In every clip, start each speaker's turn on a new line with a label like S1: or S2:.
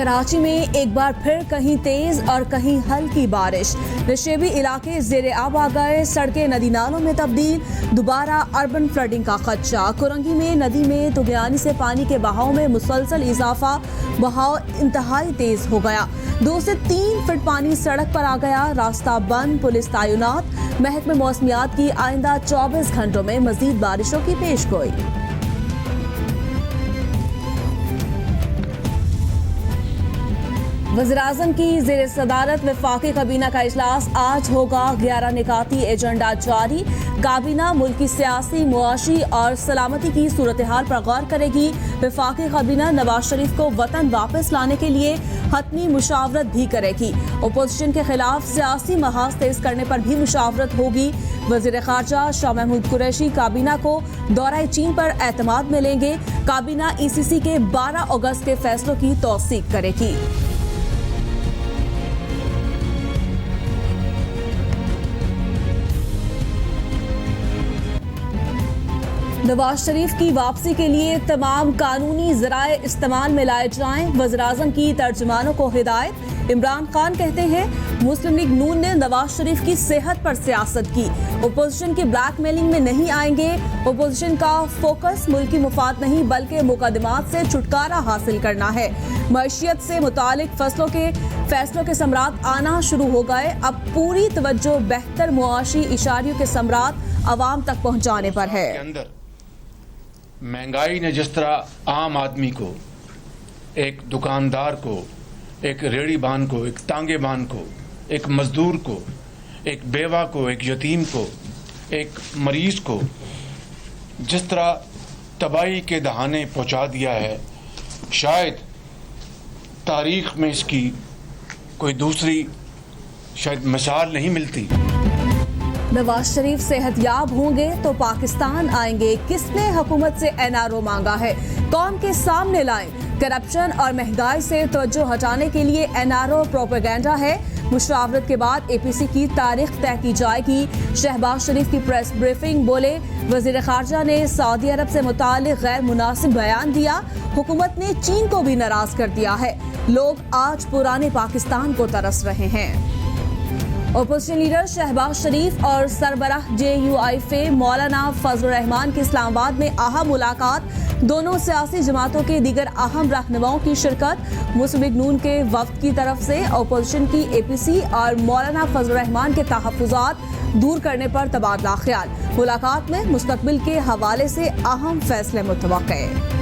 S1: कराची में एक बार फिर कहीं तेज और कहीं हल्की बारिश। नशेबी इलाके ज़ेरे आब आ गए, सड़कें नदी नालों में तब्दील, दोबारा अर्बन फ्लडिंग का खदशा। कुरंगी में नदी में तुगयानी से पानी के बहाव में मुसलसल इजाफा, बहाव इंतहाई तेज हो गया। 2 से 3 फीट पानी सड़क पर आ गया, रास्ता बंद, पुलिस तैनात। महकमे मौसमियात की आइंदा 24 घंटों में मजीद बारिशों की पेशगोई। वज़ीर-ए-आज़म की ज़ेर सदारत वफाकी काबीना का इजलास आज होगा। 11 निकाती एजेंडा जारी। काबीना मुल्की सियासी, मुआशी और सलामती की सूरत हाल पर गौर करेगी। वफाकी काबीना नवाज शरीफ को वतन वापस लाने के लिए हतमी मुशावरत भी करेगी। अपोजिशन के खिलाफ सियासी महाज तेज करने पर भी मुशावरत होगी। वज़ीर ख़ारजा शाह महमूद कुरैशी काबीना को दौरा चीन पर एतमाद में लेंगे। काबीना ECC के 12 अगस्त के फैसलों की तौसीक करेगी। नवाज शरीफ की वापसी के लिए तमाम कानूनी ज़राए इस्तेमाल में लाए जाएं। वज़ीर-ए-आज़म की तर्जुमानों को हिदायत। इमरान खान कहते हैं मुस्लिम लीग नून ने नवाज शरीफ की सेहत पर सियासत की, अपोजिशन की ब्लैकमेलिंग में नहीं आएंगे। अपोजिशन का फोकस मुल्की मुफाद नहीं बल्कि मुकदमात से छुटकारा हासिल करना है। मईशियत से मुतालिक फैसलों के समरात आना शुरू हो गए। अब पूरी तवज्जो बेहतर मुआशी इशारियों के समरात अवाम तक पहुँचाने पर है।
S2: महंगाई ने जिस तरह आम आदमी को, एक दुकानदार को, एक रेहड़ीबान को, एक तांगेबान को, एक मजदूर को, एक बेवा को, एक यतीम को, एक मरीज को जिस तरह तबाही के दहाने पहुंचा दिया है, शायद तारीख में इसकी कोई दूसरी शायद मिसाल नहीं मिलती।
S1: नवाज शरीफ सेहतयाब होंगे तो पाकिस्तान आएंगे। किसने हुकूमत से NRO मांगा है, कौम के सामने लाएं। करप्शन और महंगाई से तवज्जो हटाने के लिए NRO प्रोपेगेंडा है। मुशावरत के बाद APC की तारीख तय की जाएगी। शहबाज शरीफ की प्रेस ब्रीफिंग, बोले वज़ीर ख़ारजा ने सऊदी अरब से मुताल्लिक़ गैर मुनासिब बयान दिया। हुकूमत ने चीन को भी नाराज कर दिया है। लोग आज पुराने पाकिस्तान को तरस रहे हैं। अपोजिशन लीडर शहबाज शरीफ और सरबराह JUIF मौलाना फजलुर रहमान की इस्लामाबाद में अहम मुलाकात। दोनों सियासी जमातों के दीगर अहम रहनुमाओं की शिरकत। मुस्लिम लीग नून के वफ्द की तरफ से अपोजिशन की APC और मौलाना फजलुर रहमान के तहफ़्फ़ुज़ात दूर करने पर तबादला ख्याल। मुलाकात में मुस्तक़बिल के हवाले से अहम फैसले मुतवक्के।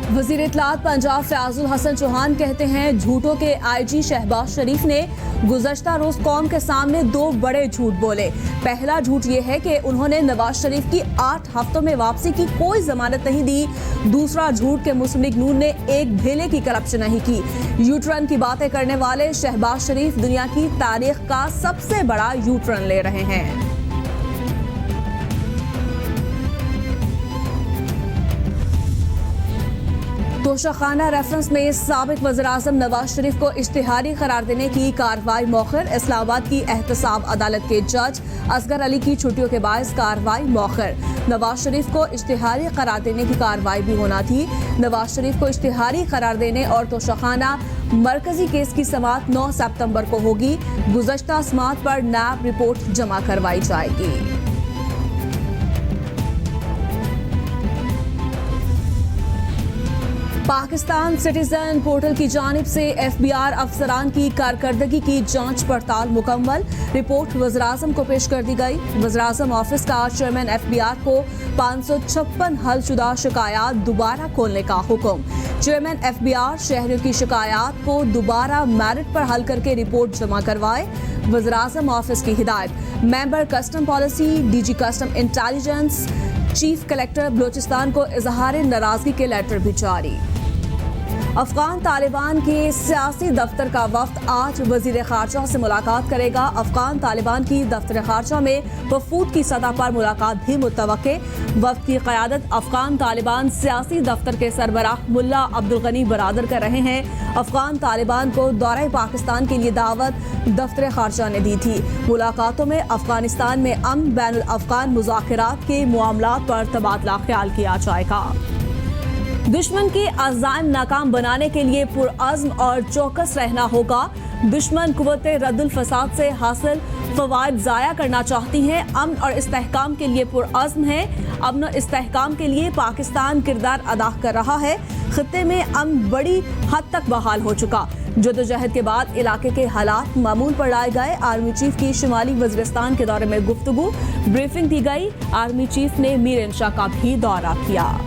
S1: वज़ीर इत्तलात पंजाब फ़याज़ुल हसन चौहान कहते हैं झूठों के IG शहबाज शरीफ ने गुज़श्ता रोज़ कौम के सामने 2 बड़े झूठ बोले। पहला झूठ ये है कि उन्होंने नवाज शरीफ की 8 हफ्तों में वापसी की कोई जमानत नहीं दी। दूसरा झूठ कि मुस्लिम लीग नून ने एक धेले की करप्शन नहीं की। यूटर्न की बातें करने वाले शहबाज शरीफ दुनिया की तारीख का सबसे बड़ा यूटर्न ले रहे हैं। तोशाखाना रेफरेंस में साबिक वज़ीर-ए-आज़म नवाज शरीफ को इश्तिहारी करार देने की कार्रवाई मौखर। इस्लामाबाद की एहतसाब अदालत के जज असगर अली की छुट्टियों के बायस कार्रवाई मौखर। नवाज शरीफ को इश्तिहारी करार देने की कार्रवाई भी होना थी। नवाज शरीफ को इश्तिहारी करार देने और तोशाखाना मरकजी केस की समाअत 9 सितंबर को होगी। गुज़श्ता समाअत पर नैब रिपोर्ट जमा करवाई जाएगी। पाकिस्तान सिटीजन पोर्टल की जानिब से FBI अफसरान की कारकर्दगी की जांच पड़ताल मुकम्मल। रिपोर्ट वज़ीर-ए-आज़म को पेश कर दी गई। वज़ीर-ए-आज़म ऑफिस का चेयरमैन FBI को 556 हलशुदा शिकायत दोबारा खोलने का हुक्म। चेयरमैन FBI शहरियों की शिकायत को दोबारा मेरिट पर हल करके रिपोर्ट जमा करवाए। वज़ीर-ए-आज़म ऑफिस की हिदायत। Member custom policy DG custom intelligence chief collector Balochistan को इजहार नाराजगी के लेटर भी जारी। अफगान तालिबान के सियासी दफ्तर का वफ्द आज वजीर खारजा से मुलाकात करेगा। अफगान तालिबान की दफ्तर खारजा में वफूद की सतह पर मुलाकात भी मुतवक्के। वफ्द की क़यादत अफगान तालिबान सियासी दफ्तर के सरबराह मुल्ला अब्दुल गनी बरादर कर रहे हैं। अफगान तालिबान को दौरे पाकिस्तान के लिए दावत दफ्तर खारजा ने दी थी। मुलाकातों में अफगानिस्तान में अमन बैनुल अफगान मुज़ाकरात के मामलात पर तबादला ख्याल किया जाएगा। दुश्मन के अज़ाइम नाकाम बनाने के लिए पुरअज़्म और चौकस रहना होगा। दुश्मन कुव्वत रद्दुल फसाद से हासिल फ़वाइद ज़ाया करना चाहती हैं। अमन और इस्तेहकाम के लिए पुरअज़्म है। अमन और इस्तेहकाम के लिए पाकिस्तान किरदार अदा कर रहा है। खित्ते में अमन बड़ी हद तक बहाल हो चुका। जदोजहद के बाद इलाके के हालात मामूल पर लाए गए। आर्मी चीफ की शुमाली वज़ीरिस्तान के दौरे में गुफ्तगू, ब्रीफिंग दी गई। आर्मी चीफ ने मीर इंशा का भी दौरा किया।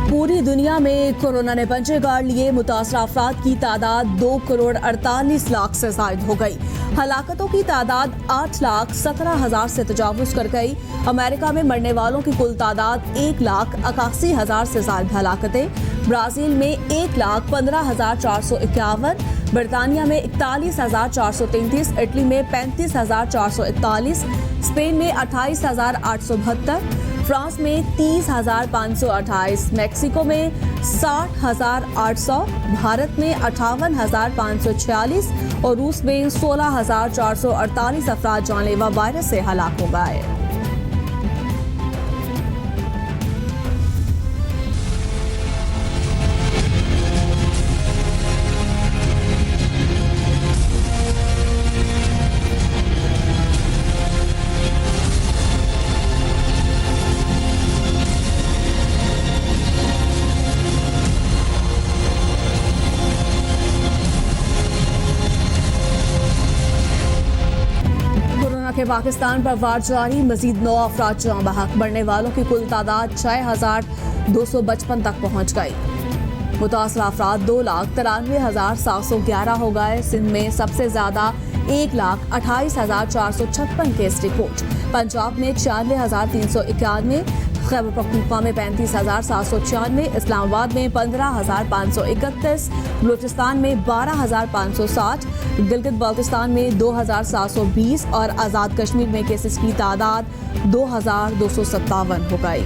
S1: पूरी दुनिया में कोरोना ने पंजे गाड़ लिए। मुतासरा अफराद की तादाद 2,48,00,000 से जायद हो गई। हलाकतों की तादाद 8,17,000 से तजावुज़ कर गई। अमेरिका में मरने वालों की कुल तादाद 1,81,000 से जायद हलाकतें। ब्राज़ील में 1,15,451, बरतानिया में 41,433, इटली में 35,441, स्पेन में 28,872, फ्रांस में 30,528, मैक्सिको में 60,800, भारत में 58,546 और रूस में 16,448 अफराद जानलेवा वायरस से हलाक हो गए। के पाकिस्तान पर वार जारी, मजीद 9 अफराद जाँ बहक। बढ़ने वालों की कुल तादाद 6,255 तक पहुँच गई। मुतासरा अफराद 2,93,711 हो गए। सिंध में सबसे ज्यादा 1,28,456 केस रिपोर्ट। पंजाब में 96,391, खैबर पख्तूनख्वा में 35,796, इस्लामाबाद में 15,531, बलूचिस्तान में 12,560, गिलगित बाल्टिस्तान में 2,720 और आज़ाद कश्मीर में केसेस की तादाद 2,257 हो गई।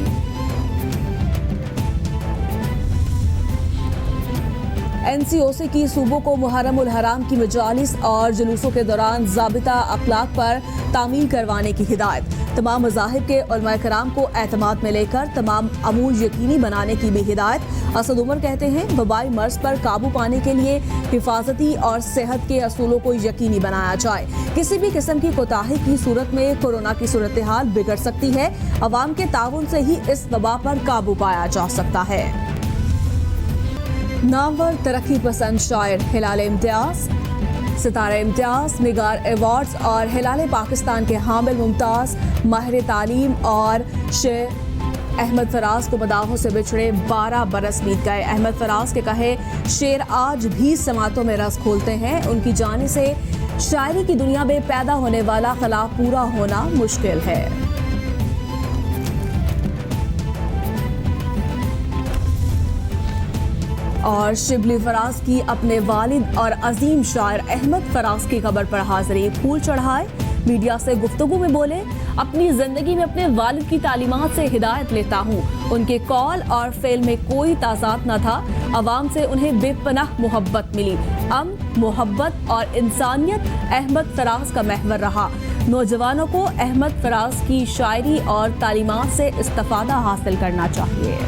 S1: NCOC की सूबों को मुहर्रम उल हराम की मजालिस और जुलूसों के दौरान ज़ाबिता अखलाक पर तामील करवाने की हिदायत। तमाम मज़ाहिब के उलमा कराम को एतमाद में लेकर तमाम अमूर यकीनी बनाने की भी हिदायत। असद उमर कहते हैं, वबाई मर्ज पर काबू पाने के लिए हिफाजती और सेहत के असूलों को यकीनी बनाया जाए। किसी भी किस्म की कोताही की सूरत में कोरोना की सूरत हाल बिगड़ सकती है। अवाम के ताउन से ही इस वबा पर काबू पाया जा सकता है। नामवर तरक्की पसंद शायर हिलाल इम्तियाज, सितारे इम्तियाज, निगार अवार्ड्स और हिलाल पाकिस्तान के हामिल मुमताज़ माहिर तालीम और शेर अहमद फराज को मदाहों से बिछड़े 12 बरस बीत गए। अहमद फराज के कहे शेर आज भी समातों में रस खोलते हैं। उनकी जाने से शायरी की दुनिया में पैदा होने वाला खला पूरा होना मुश्किल है। और शिबली फराज की अपने वालिद और अजीम शायर अहमद फराज की कब्र पर हाजिरी, फूल चढ़ाए, मीडिया से गुफ्तगू में बोले, अपनी जिंदगी में अपने वालिद की तालीमात से हिदायत लेता हूँ। उनके कौल और फेल में कोई ताज़ाद न था। अवाम से उन्हें बेपनाह मोहब्बत मिली। मोहब्बत और इंसानियत अहमद फराज का महवर रहा। नौजवानों को अहमद फराज की शायरी और तालीमात से इस्तिफादा हासिल करना चाहिए।